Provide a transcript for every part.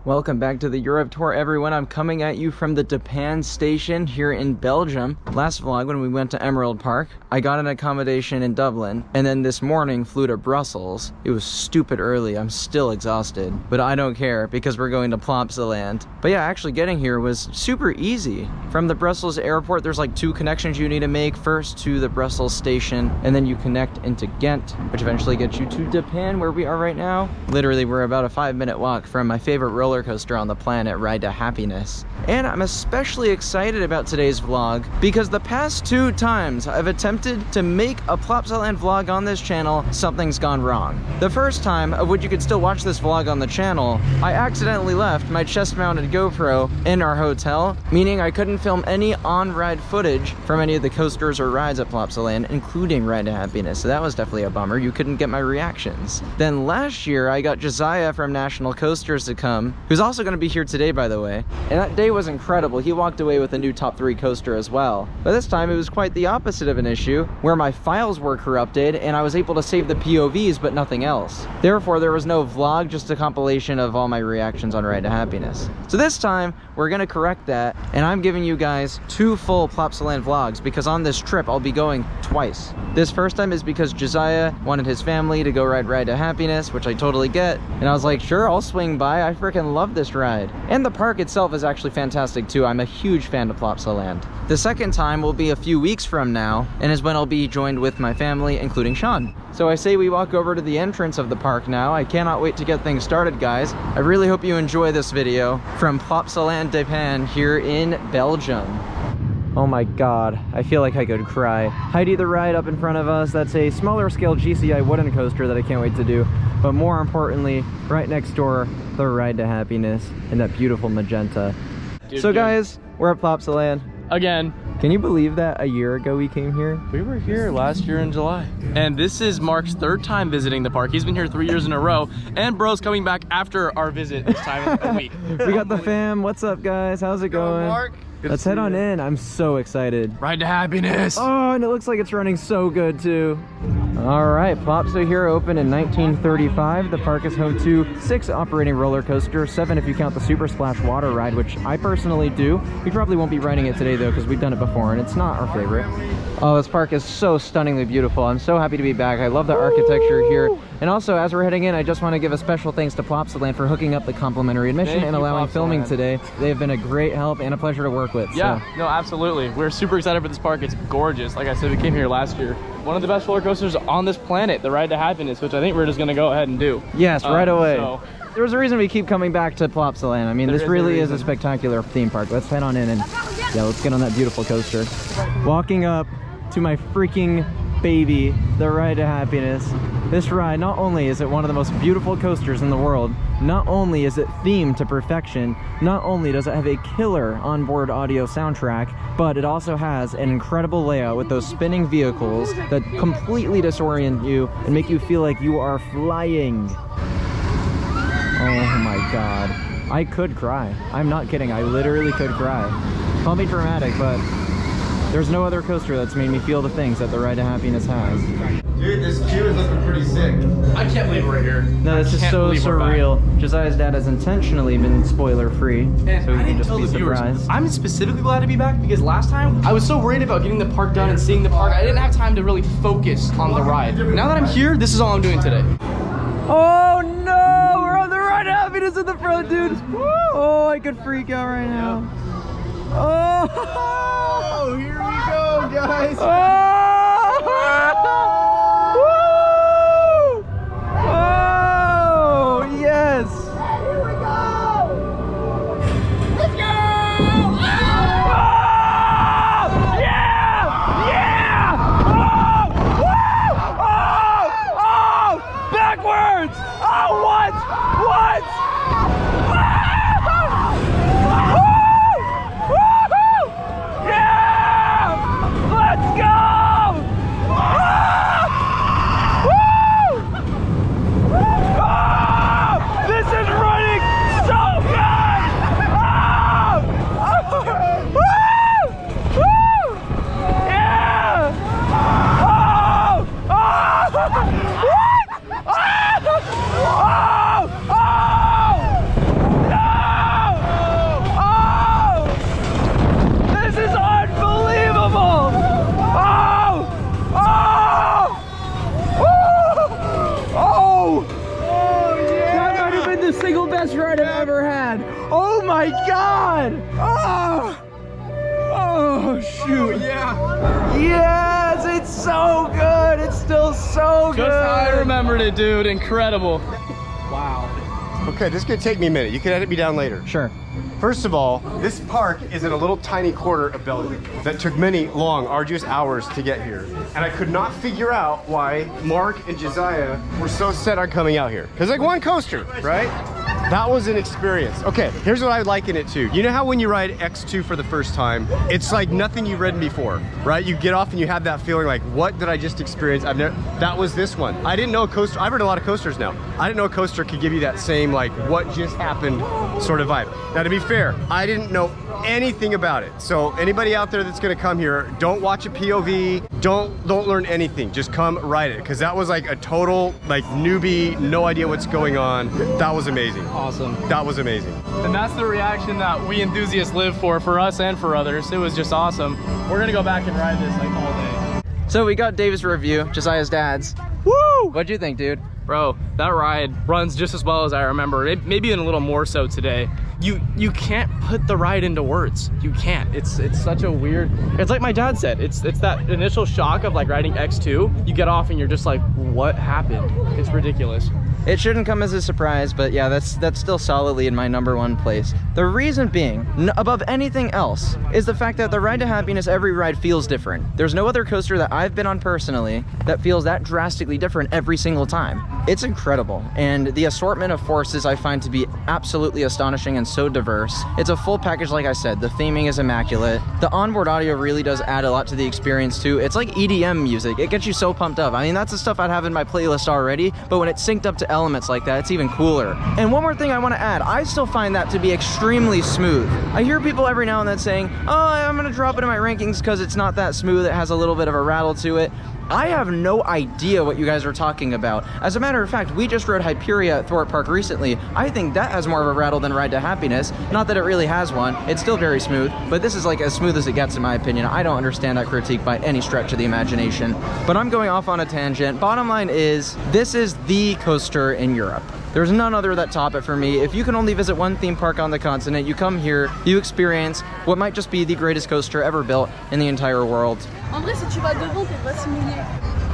Welcome back to the Europe tour, everyone. I'm coming at you from the Panne station here in Belgium. Last vlog, when we went to Emerald Park, I got an accommodation in Dublin, and then this morning flew to Brussels. It was stupid early. I'm still exhausted, but I don't care because we're going to Plopsaland. But yeah, actually getting here was super easy. From the Brussels airport, there's like 2 connections you need to make. First to the Brussels station, and then you connect into Ghent, which eventually gets you to Panne, where we are right now. Literally, we're about a 5-minute walk from my favorite roller coaster on the planet, Ride to Happiness. And I'm especially excited about today's vlog because the past 2 times I've attempted to make a Plopsaland vlog on this channel, something's gone wrong. The first time, of which you could still watch this vlog on the channel, I accidentally left my chest-mounted GoPro in our hotel, meaning I couldn't film any on-ride footage from any of the coasters or rides at Plopsaland, including Ride to Happiness. So that was definitely a bummer. You couldn't get my reactions. Then last year, I got Josiah from National Coasters to come, who's also going to be here today, by the way. And that day was incredible. He walked away with a new top 3 coaster as well. But this time, it was quite the opposite of an issue, where my files were corrupted and I was able to save the POVs, but nothing else. Therefore, there was no vlog, just a compilation of all my reactions on Ride to Happiness. So this time, we're going to correct that, and I'm giving you guys 2 full Plopsaland vlogs, because on this trip, I'll be going twice. This first time is because Josiah wanted his family to go Ride to Happiness, which I totally get. And I was like, sure, I'll swing by. I freaking love this ride. And the park itself is actually fantastic too. I'm a huge fan of Plopsaland. The second time will be a few weeks from now, and is when I'll be joined with my family, including Sean. So I say we walk over to the entrance of the park now. I cannot wait to get things started, guys. I really hope you enjoy this video from Plopsaland de Panne here in Belgium. Oh my god, I feel like I could cry. Heidi the Ride up in front of us. That's a smaller scale GCI wooden coaster that I can't wait to do. But more importantly, right next door, the Ride to Happiness in that beautiful magenta. So guys, we're at Plopsaland. Again. Can you believe that a year ago we came here? We were here last year in July. And this is Mark's 3rd time visiting the park. He's been here 3 years in a row. And bro's coming back after our visit this time of the week. We got the fam. What's up, guys? How's it going? Mark. Let's head on in. I'm so excited. Ride to Happiness. Oh, and it looks like it's running so good too. All right, Plopsa here opened in 1935. The park is home to 6 operating roller coasters, 7 if you count the Super Splash water ride, which I personally do. We probably won't be riding it today though, because we've done it before and it's not our favorite. Oh, this park is so stunningly beautiful. I'm so happy to be back. I love the architecture here. And also, as we're heading in, I just want to give a special thanks to Plopsaland for hooking up the complimentary admission and allowing filming today. They have been a great help and a pleasure to work with. Yeah, so. no, absolutely. We're super excited for this park. It's gorgeous. Like I said, we came here last year. One of the best roller coasters on this planet, the Ride to Happiness, which I think we're just going to go ahead and do. Yes, right away. So. There's a reason we keep coming back to Plopsaland. I mean, this really is a spectacular theme park. Let's head on in and yeah, let's get on that beautiful coaster. Walking up to my freaking baby, the Ride to Happiness. This ride, not only is it one of the most beautiful coasters in the world, not only is it themed to perfection, not only does it have a killer onboard audio soundtrack, but it also has an incredible layout with those spinning vehicles that completely disorient you and make you feel like you are flying. Oh my god. I could cry. I'm not kidding. I literally could cry. Call me dramatic, but there's no other coaster that's made me feel the things that the Ride to Happiness has. Dude, this queue is looking pretty sick. I can't believe we're here. No, this is so surreal. Josiah's dad has intentionally been spoiler-free, so we can just be surprised. I'm specifically glad to be back because last time I was so worried about getting the park done and seeing the park. I didn't have time to really focus on the ride. Now that I'm here, this is all I'm doing today. Oh no! We're on the Ride to Happiness in the front, dude! Oh, I could freak out right now. Oh! Here we go, guys. Oh! Oh, yes! Here we go. Let's go! Oh! Yeah! Yeah! Oh! Woo! Oh! Oh! Backwards! Oh, what? What? best ride I've ever had. Oh my God. Oh. Oh shoot. Yeah. Yes, it's so good. It's still so good. Just how I remembered it, dude. Incredible. Wow. Okay, this could take me a minute. You can edit me down later. Sure. First of all, this park is in a little tiny quarter of Belgium that took many long, arduous hours to get here. And I could not figure out why Mark and Josiah were so set on coming out here. Because like one coaster, right? That was an experience. Okay, here's what I liken it to. You know how when you ride X2 for the first time, it's like nothing you've ridden before, right? You get off and you have that feeling like, what did I just experience? That was this one. I didn't know a coaster, I've ridden a lot of coasters now. I didn't know a coaster could give you that same like, what just happened sort of vibe. Now to be fair, I didn't know anything about it. So anybody out there that's gonna come here, don't watch a POV, don't learn anything, just come ride it. Cause that was like a total like newbie, no idea what's going on. That was amazing. Awesome. That was amazing. And that's the reaction that we enthusiasts live for us and for others. It was just awesome. We're gonna go back and ride this like all day. So we got Dave's review, Josiah's dad's. Woo! What'd you think, dude? Bro, that ride runs just as well as I remember. Maybe even a little more so today. You can't put the ride into words. You can't. It's such a weird. It's like my dad said. It's that initial shock of like riding X2. You get off and you're just like, what happened? It's ridiculous. It shouldn't come as a surprise, but yeah, that's still solidly in my #1 place. The reason being, above anything else, is the fact that the Ride to Happiness, every ride feels different. There's no other coaster that I've been on personally that feels that drastically different every single time. It's incredible, and the assortment of forces I find to be absolutely astonishing and so diverse. It's a full package, like I said. The theming is immaculate. The onboard audio really does add a lot to the experience too. It's like EDM music. It gets you so pumped up. I mean, that's the stuff I'd have in my playlist already, but when it's synced up to elements like that, it's even cooler. And one more thing I want to add, I still find that to be extremely smooth. I hear people every now and then saying, oh, I'm gonna drop it in my rankings because it's not that smooth, it has a little bit of a rattle to it. I have no idea what you guys are talking about. As a matter of fact, we just rode Hyperia at Thorpe Park recently. I think that has more of a rattle than Ride to Happiness. Not that it really has one, it's still very smooth, but this is like as smooth as it gets in my opinion. I don't understand that critique by any stretch of the imagination. But I'm going off on a tangent. Bottom line is, this is the coaster in Europe. There's none other that top it for me. If you can only visit one theme park on the continent, you come here, you experience what might just be the greatest coaster ever built in the entire world. En vrai, si tu vas devant, t'es pas si mouillé.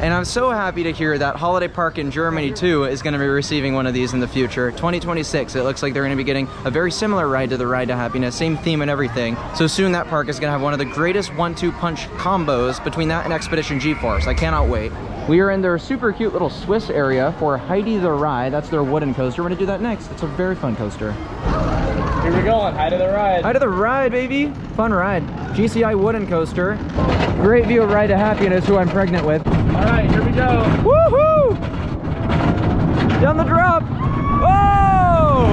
And I'm so happy to hear that Holiday Park in Germany too is going to be receiving one of these in the future. 2026, it looks like they're going to be getting a very similar ride to the Ride to Happiness, same theme and everything. So soon that park is going to have one of the greatest 1-2 punch combos between that and Expedition G-Force. I cannot wait. We are in their super cute little Swiss area for Heidi the Ride. That's their wooden coaster. We're going to do that next. It's a very fun coaster. Here we go on Heidi the Ride. Heidi the Ride, baby. Fun ride. GCI wooden coaster. Great view of Ride to Happiness, who I'm pregnant with. All right, here we go. Woohoo! Down the drop. Whoa!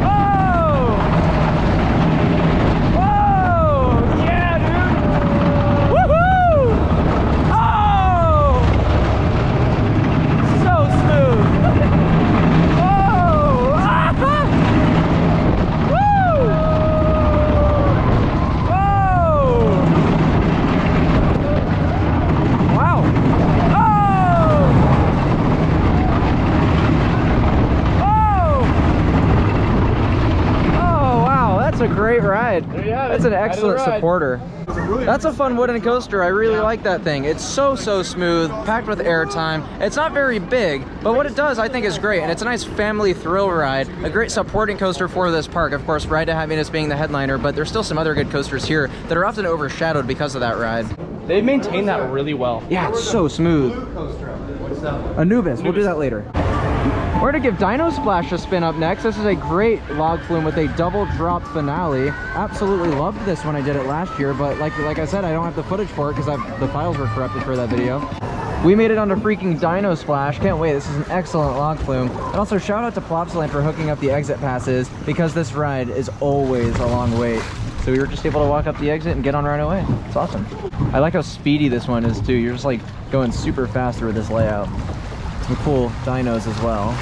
Whoa! Whoa! Yeah, dude! Woohoo! Oh! So smooth. Whoa! Ah! Woo! Whoa! Wow! Oh! Oh! Oh, wow, that's a great ride. There you have That's it. an Heidi the excellent Ride. supporter. That's a fun wooden coaster. I really like that thing. It's so smooth, packed with airtime. It's not very big, but what it does I think is great, and it's a nice family thrill ride, a great supporting coaster for this park. Of course, Ride to Happiness being the headliner, but there's still some other good coasters here that are often overshadowed because of that ride. They've maintained that really well. Yeah, it's so smooth. Anubis, we'll do that later. We're gonna give Dino Splash a spin up next. This is a great log flume with a double drop finale. Absolutely loved this when I did it last year, but like I said, I don't have the footage for it because the files were corrupted for that video. We made it onto freaking Dino Splash. Can't wait, this is an excellent log flume. And also shout out to Plopsaland for hooking up the exit passes because this ride is always a long wait. So we were just able to walk up the exit and get on right away. It's awesome. I like how speedy this one is too. You're just like going super fast through this layout. Some cool dinos as well.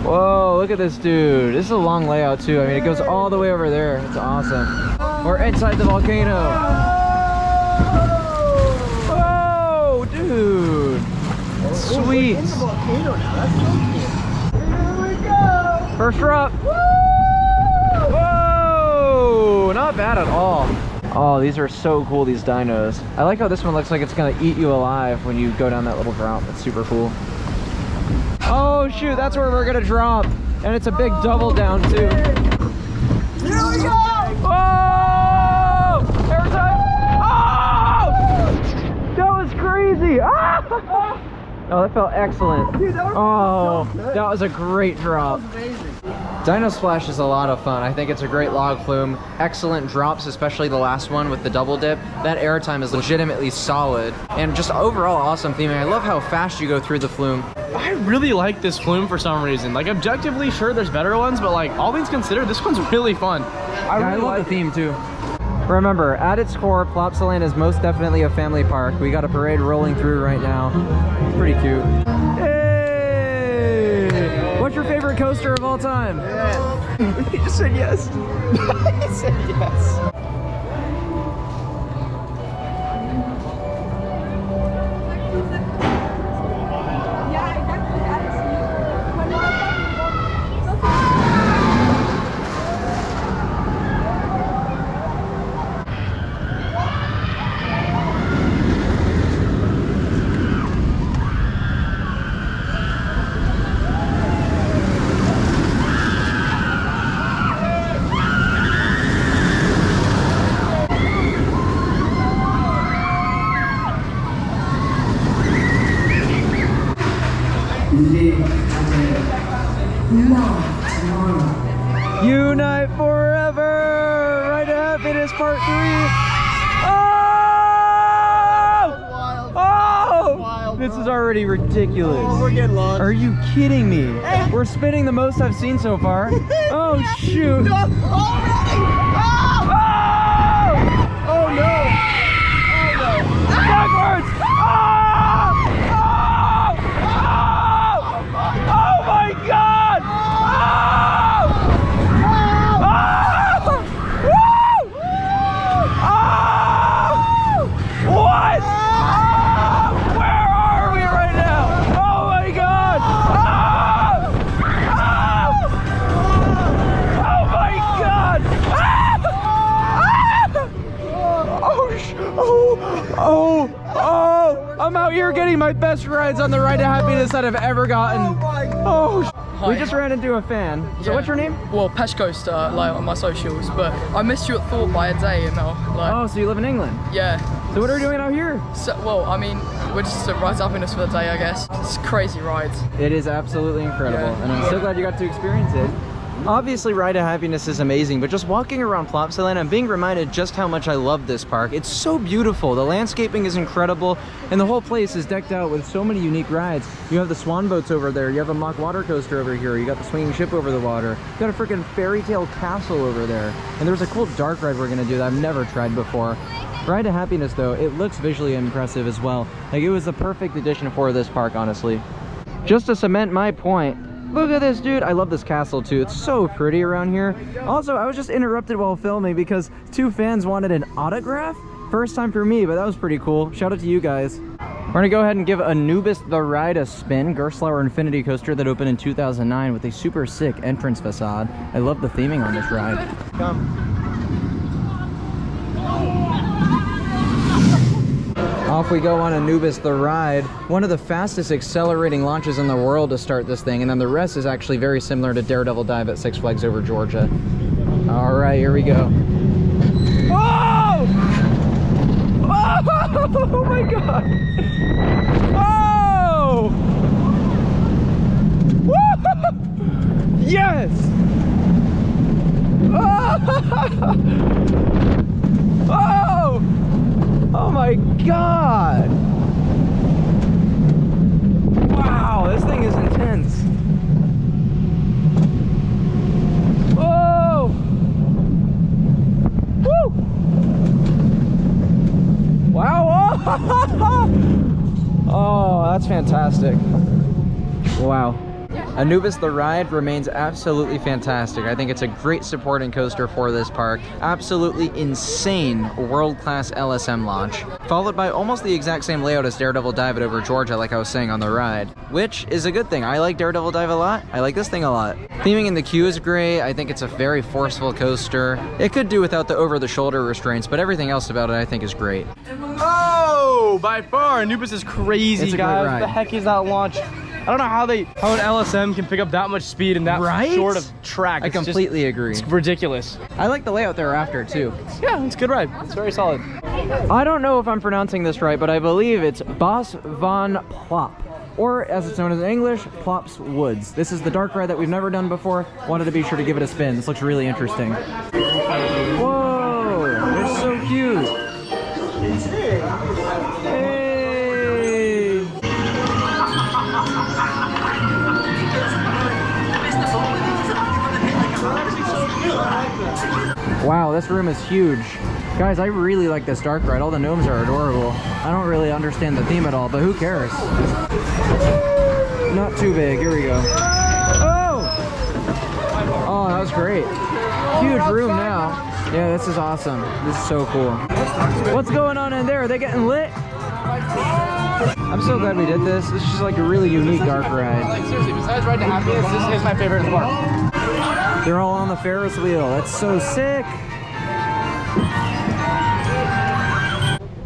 Whoa, look at this dude. This is a long layout too. I mean, it goes all the way over there. It's awesome. We're inside the volcano. Whoa, dude. Sweet. First drop. Whoa! Not bad at all. Oh, these are so cool, these dinos. I like how this one looks like it's gonna eat you alive when you go down that little drop. It's super cool. Oh shoot, that's where we're gonna drop. And it's a big double down too. Here we go! Oh! Every time. Oh! That was crazy. Ah! Oh, that felt excellent. Dude, that was That was a great drop. amazing. Dino Splash is a lot of fun. I think it's a great log flume. Excellent drops, especially the last one with the double dip. That airtime is legitimately solid. And just overall awesome theming. I love how fast you go through the flume. I really like this flume for some reason. Like, objectively, sure, there's better ones, but like, all things considered, this one's really fun. I love the theme too. Remember, at its core, Plopsaland is most definitely a family park. We got a parade rolling through right now. It's pretty cute. Hey! What's your favorite coaster of all time? He just said yes. He said yes. Unite forever! Ride to Happiness Part 3! Oh! This is already ridiculous. We're getting lost. Are you kidding me? We're spinning the most I've seen so far. Oh shoot! No, already! Oh! Oh no! Oh no! Backwards! Oh! Oh! Oh my God! What? Where are we right now? Oh my God! Oh my God! Oh! I'm out here getting my best rides on the Ride to Happiness that I've ever gotten. We just ran into a fan. So what's your name? Well, Patch Coast, like on my socials, but I missed you at Thought by a day, you know. Like, Oh, so you live in England? yeah. So what are we doing out here? So, well, I mean, we're just a ride happiness for the day, I guess. It's crazy rides. It is absolutely incredible, Yeah. and I'm so glad you got to experience it. Obviously, Ride to Happiness is amazing, but just walking around Plopsaland, I'm being reminded just how much I love this park. It's so beautiful. The landscaping is incredible, and the whole place is decked out with so many unique rides. You have the swan boats over there. You have a mock water coaster over here. You got the swinging ship over the water. You got a freaking fairy tale castle over there. And there's a cool dark ride we're gonna do that I've never tried before. Ride to Happiness, though, it looks visually impressive as well. Like, it was the perfect addition for this park, honestly. Just to cement my point, look at this, dude. I love this castle too. It's so pretty around here. Also, I was just interrupted while filming because two fans wanted an autograph. First time for me, but that was pretty cool. Shout out to you guys. We're gonna go ahead and give Anubis the Ride a spin. Gerstlauer Infinity Coaster that opened in 2009 with a super sick entrance facade. I love the theming on this ride. Come. Off we go on Anubis the Ride, one of the fastest accelerating launches in the world to start this thing, and then the rest is actually very similar to Daredevil Dive at Six Flags Over Georgia. All right, here we go. Oh! Oh my God! Oh! Woo! Yes! Oh! Oh my God! Wow, this thing is intense. Whoa! Woo! Wow! Oh, that's fantastic. Wow. Anubis the Ride remains absolutely fantastic. I think it's a great supporting coaster for this park. Absolutely insane world-class LSM launch, followed by almost the exact same layout as Daredevil Dive at Over Georgia, like I was saying on the ride, which is a good thing. I like Daredevil Dive a lot. I like this thing a lot. Theming in the queue is great. I think it's a very forceful coaster. It could do without the over-the-shoulder restreints, but everything else about it I think is great. Oh, by far, Anubis is crazy, It's a great guys. ride. What the heck is that launch? I don't know how an LSM can pick up that much speed in that Right? short of track. I It's just- completely agree. It's ridiculous. I like the layout thereafter too. Yeah, it's a good ride. It's very solid. I don't know if I'm pronouncing this right, but I believe it's Bos van Plop, or as it's known as in English, Plop Woods. This is the dark ride that we've never done before. Wanted to be sure to give it a spin. This looks really interesting. Whoa, they're so cute. Hey. Wow, this room is huge. Guys, I really like this dark ride. All the gnomes are adorable. I don't really understand the theme at all, but who cares? Not too big. Here we go. Oh! Oh, that was great. Huge room now. Yeah, this is awesome. This is so cool. What's going on in there? Are they getting lit? I'm so glad we did this. This is just like a really unique dark ride. Like, seriously, besides Ride to Happiness, this is my favorite in the park. They're all on the Ferris wheel. That's so sick.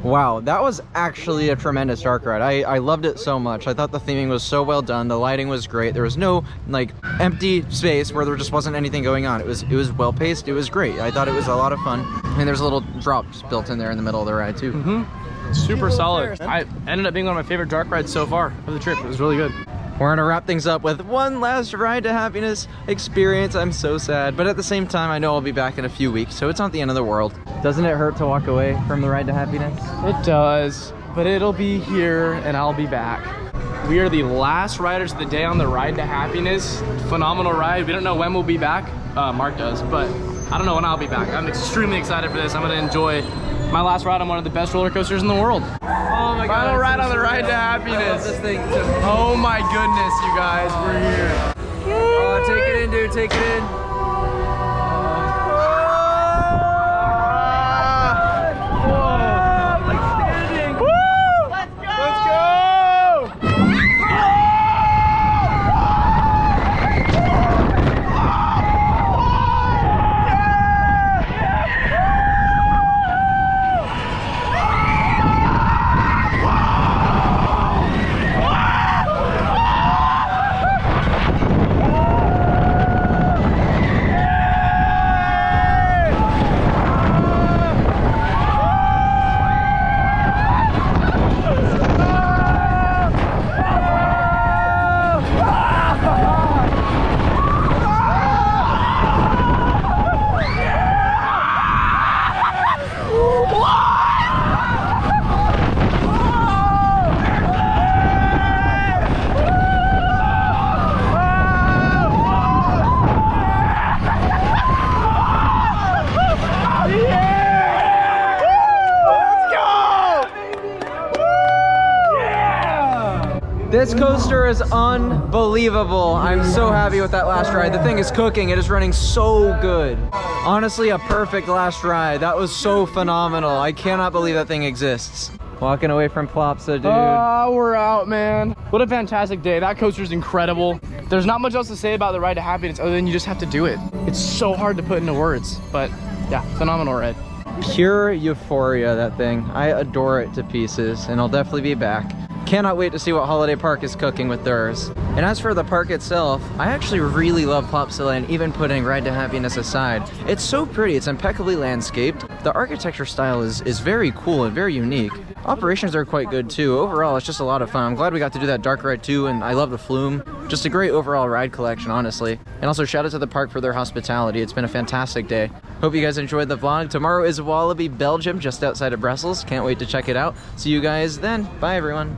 Wow, that was actually a tremendous dark ride. I loved it so much. I thought the theming was so well done. The lighting was great. There was no like empty space where there just wasn't anything going on. It was well paced. It was great. I thought it was a lot of fun. And there's a little drop just built in there in the middle of the ride too. Super solid. I ended up being one of my favorite dark rides so far of the trip. It was really good. We're gonna wrap things up with one last Ride to Happiness experience. I'm so sad, but at the same time, I know I'll be back in a few weeks, so it's not the end of the world. Doesn't it hurt to walk away from the Ride to Happiness? It does, but it'll be here and I'll be back. We are the last riders of the day on the Ride to Happiness. Phenomenal ride. We don't know when we'll be back. Mark does, but I don't know when I'll be back. I'm extremely excited for this. I'm gonna enjoy my last ride on one of the best roller coasters in the world. Oh my God! Final ride on the Ride to Happiness. This thing. Oh my goodness, you guys, we're here. Oh, take it in, dude. Take it in. This coaster is unbelievable. I'm so happy with that last ride. The thing is cooking. It is running so good. Honestly, a perfect last ride. That was so phenomenal. I cannot believe that thing exists. Walking away from Plopsa, dude. We're out, man. What a fantastic day. That coaster's incredible. There's not much else to say about the Ride to Happiness other than you just have to do it. It's so hard to put into words, but yeah, phenomenal ride. Pure euphoria, that thing. I adore it to pieces, and I'll definitely be back. Cannot wait to see what Holiday Park is cooking with theirs. And as for the park itself, I actually really love Plopsaland, even putting Ride to Happiness aside. It's so pretty, it's impeccably landscaped. The architecture style is very cool and very unique. Operations are quite good too. Overall, it's just a lot of fun. I'm glad we got to do that dark ride too, and I love the flume. Just a great overall ride collection, honestly. And also shout out to the park for their hospitality. It's been a fantastic day. Hope you guys enjoyed the vlog. Tomorrow is Wallaby, Belgium, just outside of Brussels. Can't wait to check it out. See you guys then. Bye everyone.